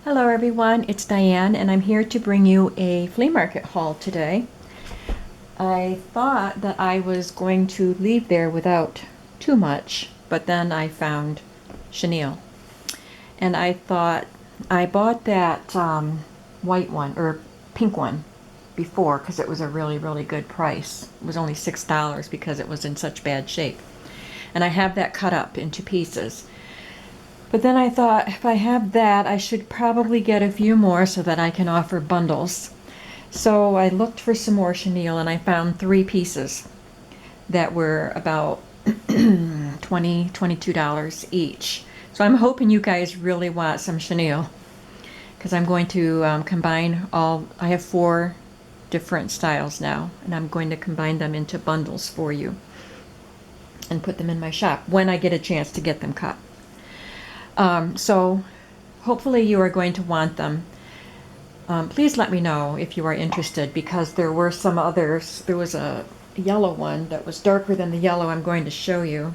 Hello everyone, it's Diane and I'm here to bring you a flea market haul today. I thought that I was going to leave there without too much, but then I found chenille. And I thought I bought that white one, or pink one, before because it was a really good price. It was only $6 because it was in such bad shape. And I have that cut up into pieces. But then I thought, if I have that, I should probably get a few more so that I can offer bundles. So I looked for some more chenille and I found 3 pieces that were about $20, $22 each. So I'm hoping you guys really want some chenille, because I'm going to combine I have 4 different styles now, and I'm going to combine them into bundles for you and put them in my shop when I get a chance to get them cut. So hopefully you are going to want them. Please let me know if you are interested, because there were some others. There was a yellow one that was darker than the yellow I'm going to show you.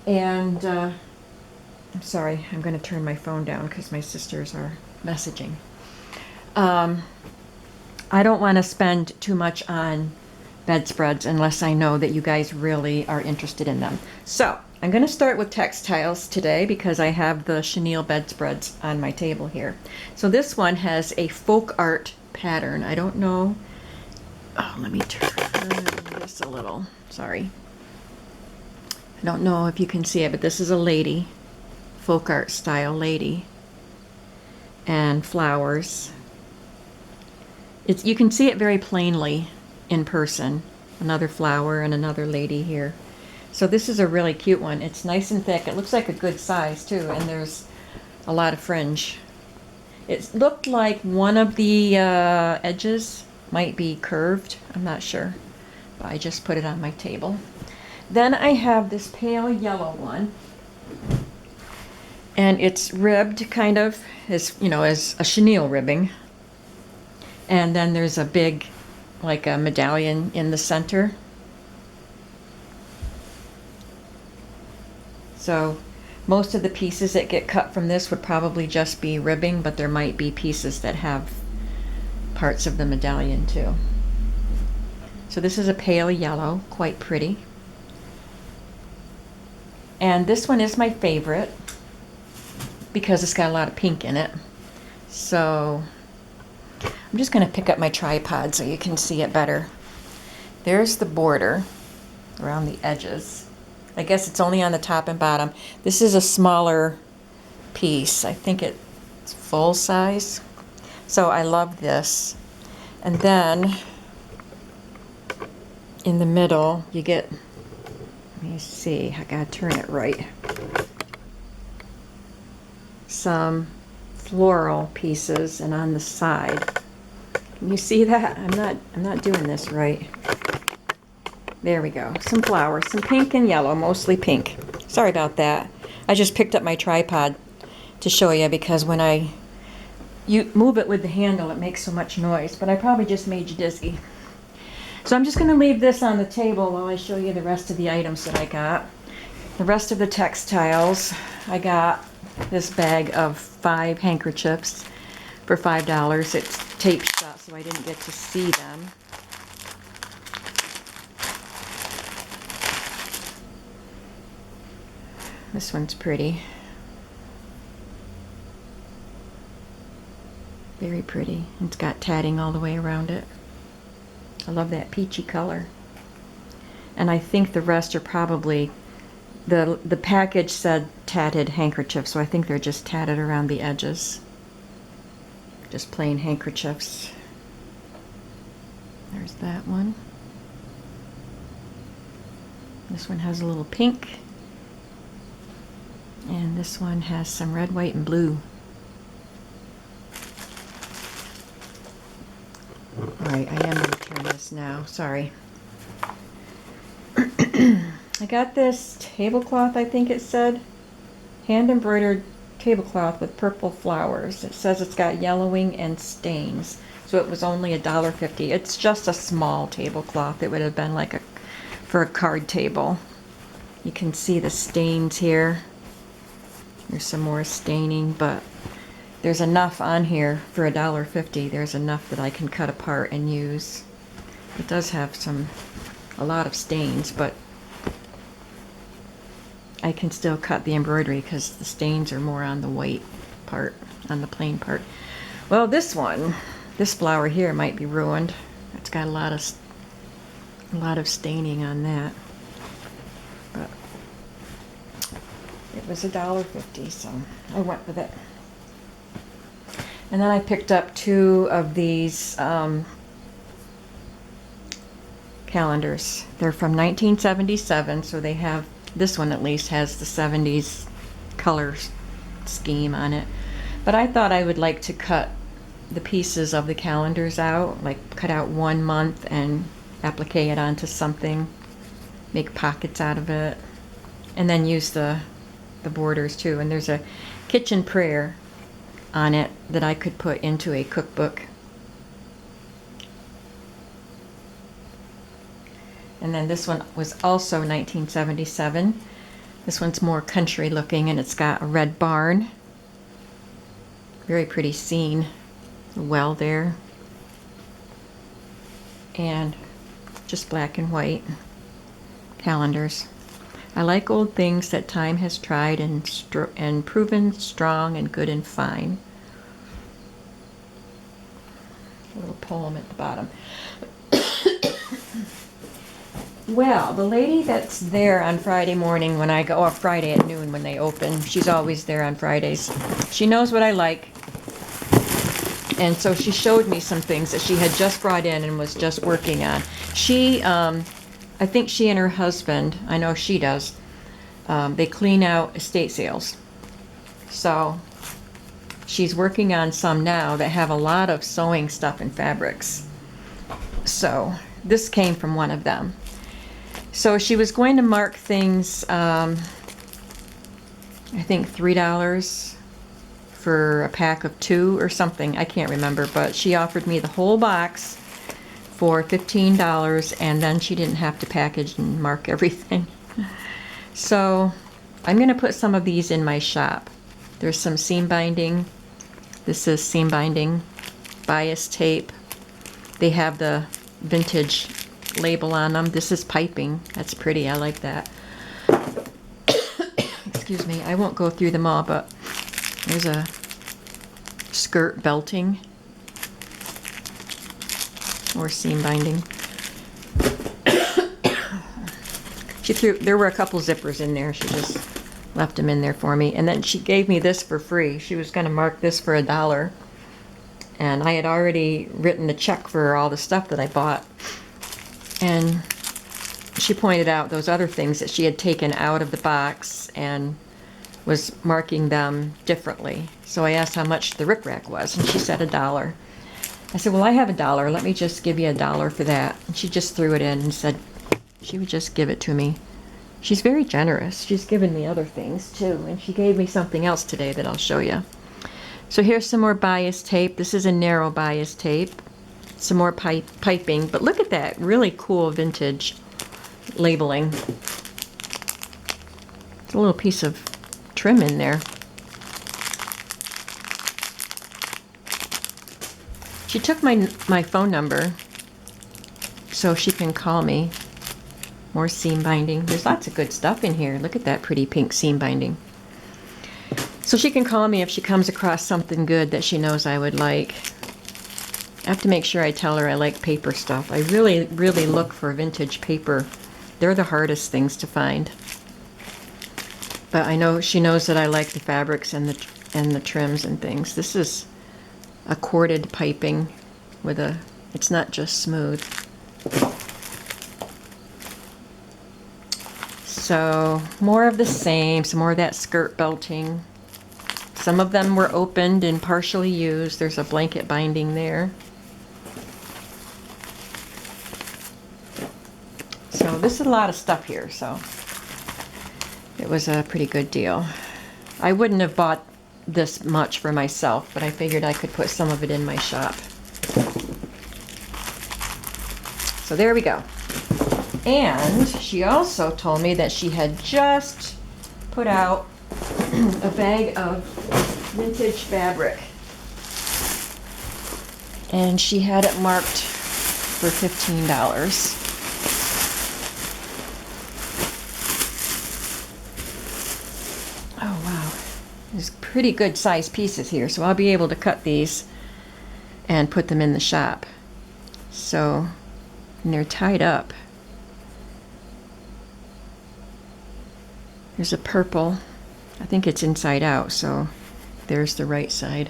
And I'm sorry, I'm going to turn my phone down because my sisters are messaging. I don't want to spend too much on bedspreads unless I know that you guys really are interested in them. So I'm going to start with textiles today because I have the chenille bedspreads on my table here. So this one has a folk art pattern. I don't know. Oh, let me turn this a little. Sorry. I don't know if you can see it, but this is a lady, folk art style lady, and flowers. You can see it very plainly in person. Another flower and another lady here. So this is a really cute one. It's nice and thick. It looks like a good size too, and there's a lot of fringe. It looked like one of the edges might be curved. I'm not sure, but I just put it on my table. Then I have this pale yellow one, and it's ribbed kind of as, you know, as a chenille ribbing. And then there's a big, like a medallion in the center. So most of the pieces that get cut from this would probably just be ribbing, but there might be pieces that have parts of the medallion too. So this is a pale yellow, quite pretty. And this one is my favorite because it's got a lot of pink in it. So I'm just going to pick up my tripod so you can see it better. There's the border around the edges. I guess it's only on the top and bottom. This is a smaller piece. I think it's full size. So I love this. And then in the middle you get, let me see, I gotta turn it right, some floral pieces, and on the side, can you see that? I'm not doing this right. There we go. Some flowers, some pink and yellow, mostly pink. Sorry about that. I just picked up my tripod to show you because when you move it with the handle, it makes so much noise, but I probably just made you dizzy. So I'm just going to leave this on the table while I show you the rest of the items that I got. The rest of the textiles, I got this bag of 5 handkerchiefs for $5. It's tape shut, so I didn't get to see them. This one's pretty. Very pretty. It's got tatting all the way around it. I love that peachy color. And I think the rest are probably, the package said tatted handkerchiefs, so I think they're just tatted around the edges. Just plain handkerchiefs. There's that one. This one has a little pink. And this one has some red, white, and blue. Alright, I am going to turn this now. Sorry. I got this tablecloth, I think it said. Hand embroidered tablecloth with purple flowers. It says it's got yellowing and stains. So it was only $1.50. It's just a small tablecloth. It would have been like for a card table. You can see the stains here. There's some more staining, but there's enough on here for $1.50. There's enough that I can cut apart and use. It does have a lot of stains, but I can still cut the embroidery because the stains are more on the white part, on the plain part. Well, this flower here might be ruined. It's got a lot of staining on that. But it was $1.50, so I went with it. And then I picked up 2 of these calendars. They're from 1977, so they have, this one at least has the 70s color scheme on it. But I thought I would like to cut the pieces of the calendars out, like cut out 1 month and applique it onto something, make pockets out of it, and then use the borders too. And there's a kitchen prayer on it that I could put into a cookbook. And then this one was also 1977. This one's more country looking, and it's got a red barn. Very pretty scene. A well there. And just black and white calendars. I like old things that time has tried and proven strong and good and fine. A little poem at the bottom. Well, the lady that's there on Friday morning when I go, or Friday at noon when they open, she's always there on Fridays. She knows what I like. And so she showed me some things that she had just brought in and was just working on. She, I think she and her husband, I know she does, they clean out estate sales. So she's working on some now that have a lot of sewing stuff and fabrics. So this came from one of them. So she was going to mark things, I think $3 for a pack of 2 or something. I can't remember, but she offered me the whole box for $15, and then she didn't have to package and mark everything. So I'm going to put some of these in my shop. There's some seam binding. This is seam binding, bias tape. They have the vintage label on them. This is piping. That's pretty. I like that. Excuse me. I won't go through them all, but there's a skirt belting or seam binding. There were a couple zippers in there. She just left them in there for me. And then she gave me this for free. She was going to mark this for $1. And I had already written the check for all the stuff that I bought. And she pointed out those other things that she had taken out of the box and was marking them differently. So I asked how much the rickrack was, and she said $1. I said, well, I have $1. Let me just give you $1 for that. And she just threw it in and said she would just give it to me. She's very generous. She's given me other things too, and she gave me something else today that I'll show you. So here's some more bias tape. This is a narrow bias tape. Some more piping, but look at that really cool vintage labeling. There's a little piece of trim in there. She took my phone number so she can call me. More seam binding. There's lots of good stuff in here. Look at that pretty pink seam binding. So she can call me if she comes across something good that she knows I would like. I have to make sure I tell her I like paper stuff. I really, really look for vintage paper. They're the hardest things to find. But I know she knows that I like the fabrics and the trims and things. This is a corded piping with it's not just smooth. So more of the same, some more of that skirt belting. Some of them were opened and partially used. There's a blanket binding there. So this is a lot of stuff here, so it was a pretty good deal. I wouldn't have bought this much for myself, but I figured I could put some of it in my shop. So there we go. And she also told me that she had just put out a bag of vintage fabric. and she had it marked for $15. Oh wow, there's pretty good sized pieces here, so I'll be able to cut these and put them in the shop. So, and they're tied up. There's a purple, I think it's inside out, so there's the right side.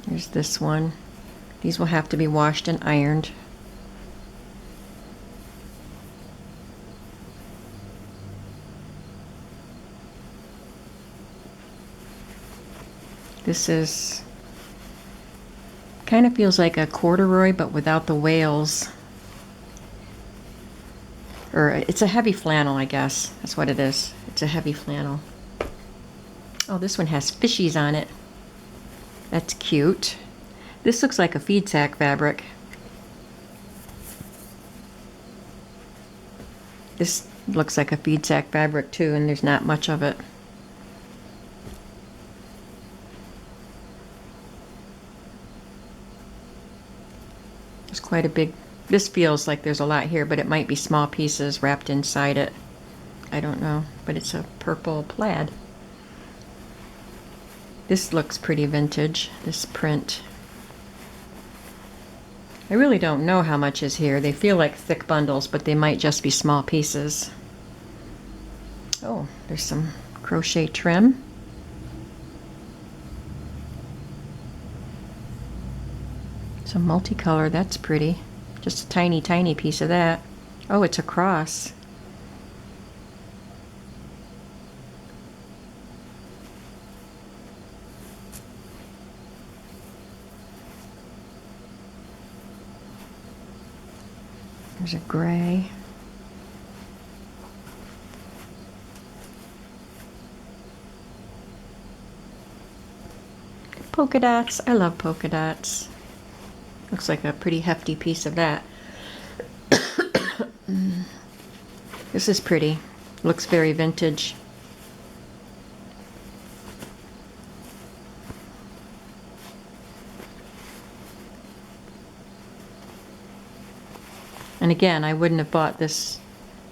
There's this one. These will have to be washed and ironed. This is, kind of feels like a corduroy, but without the wales. Or it's a heavy flannel, I guess. That's what it is. It's a heavy flannel. Oh, this one has fishies on it. That's cute. This looks like a feed sack fabric. This looks like a feed sack fabric too, and there's not much of it. It's quite a big, this feels like there's a lot here, but it might be small pieces wrapped inside it. I don't know, but it's a purple plaid. This looks pretty vintage, this print. I really don't know how much is here. They feel like thick bundles, but they might just be small pieces. Oh, there's some crochet trim. Some multicolor, that's pretty. Just a tiny, tiny piece of that. Oh, it's a cross. There's a gray. Polka dots. I love polka dots. Looks like a pretty hefty piece of that. This is pretty. Looks very vintage. And again, I wouldn't have bought this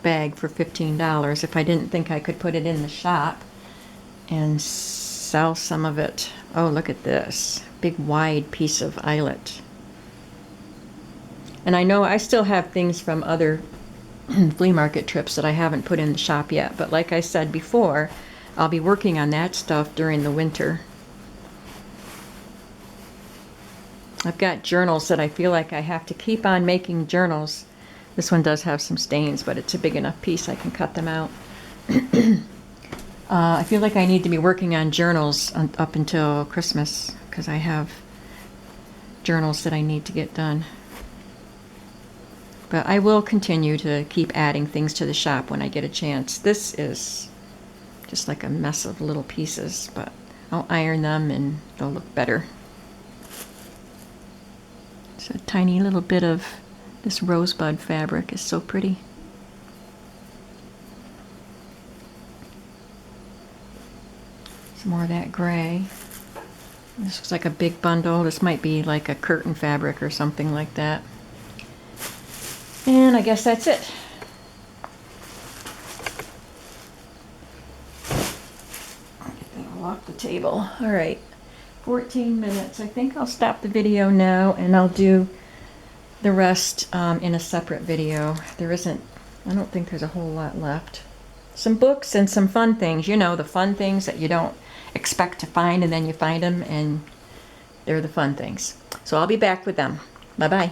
bag for $15 if I didn't think I could put it in the shop and sell some of it. Oh, look at this. Big wide piece of eyelet. And I know I still have things from other flea market trips that I haven't put in the shop yet. But like I said before, I'll be working on that stuff during the winter. I've got journals that I feel like I have to keep on making journals. This one does have some stains, but it's a big enough piece I can cut them out. I feel like I need to be working on journals up until Christmas because I have journals that I need to get done. But I will continue to keep adding things to the shop when I get a chance. This is just like a mess of little pieces, but I'll iron them and they'll look better. It's a tiny little bit of this rosebud fabric is so pretty. Some more of that gray. This looks like a big bundle. This might be like a curtain fabric or something like that. And I guess that's it. Get that all off the table. All right, 14 minutes. I think I'll stop the video now and I'll do the rest in a separate video. There isn't, I don't think there's a whole lot left. Some books and some fun things. You know, the fun things that you don't expect to find and then you find them and they're the fun things. So I'll be back with them. Bye-bye.